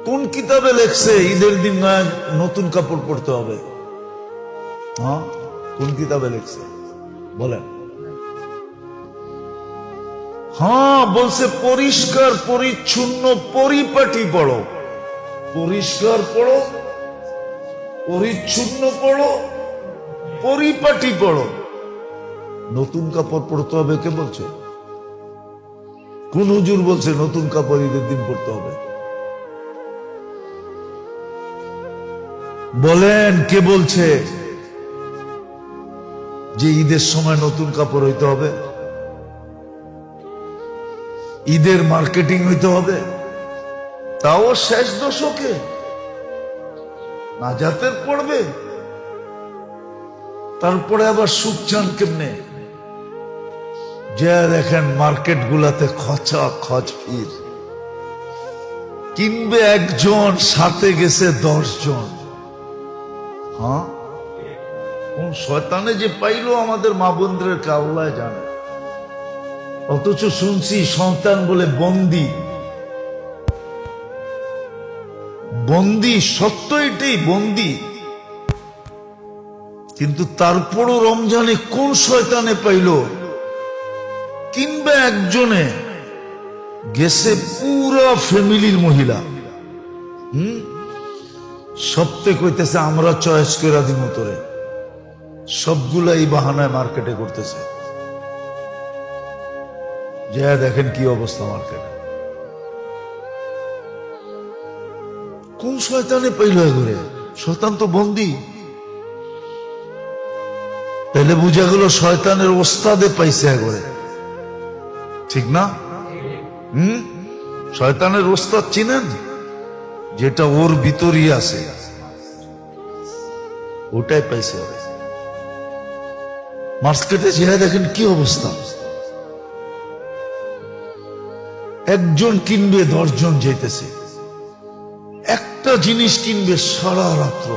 কোন কিতাবে লেখছে ঈদের দিন নতুন কাপড় পরতে হবে? হ্যাঁ, কোন কিতাবে লেখছে বলেন? হ্যাঁ, বলছে পরিষ্কার পরিচ্ছন্ন পরিপাটি পড়ো। পরিষ্কার পড়ো, পরিচ্ছন্ন পড়ো, পরিপাটি পড়ো। নতুন কাপড় পরতে হবে কে বলছে? কোন হুজুর বলছে নতুন কাপড় ঈদের দিন পরতে হবে? বলেন কে বলছে যে ঈদের সময় নতুন কাপড় হইতে হবে, ঈদের মার্কেটিং হইতে হবে? তাও শেষ দশকে নাজাতের পড়বে, তারপরে আবার সুখ চান কেমনে? যে দেখেন মার্কেট গুলাতে খচা খচ ভিড়, কিনবে একজন, সাথে গেছে 10 জন। হ্যাঁ, কোন শয়তানে যে পাইলো আমাদের মা বোনদের কাউলায় জানে। অথচ শুনছি সন্তান বলে বন্দি। বন্দি, সত্য এটাই, বন্দি। কিন্তু তারপরও রমজানে কোন শয়তানে পাইলো, কিংবা একজনে গেছে পুরো ফ্যামিলির মহিলা। সপ্তাহে কইতেছে আমরা চয়েস করে দিব তোরে, সবগুলা এই বাহানায় মার্কেটে করতেছে। যা দেখেন কি অবস্থা মার্কেটে। কোন শয়তানে পাইল ঘুরে? শয়তান তো বন্দি। তাহলে বুঝা গেল শয়তানের ওস্তাদে পাইছে ঘরে, ঠিক না? শয়তানের ওস্তাদ চিনেন? যেটা ওর ভিতরই আছে, ওটাই পাইছে। মার্কেটে যে দেখেন কি অবস্থা। একজন কিনবে 10 জন যেতেছে, একটা জিনিস কিনবে সারা রাত্র।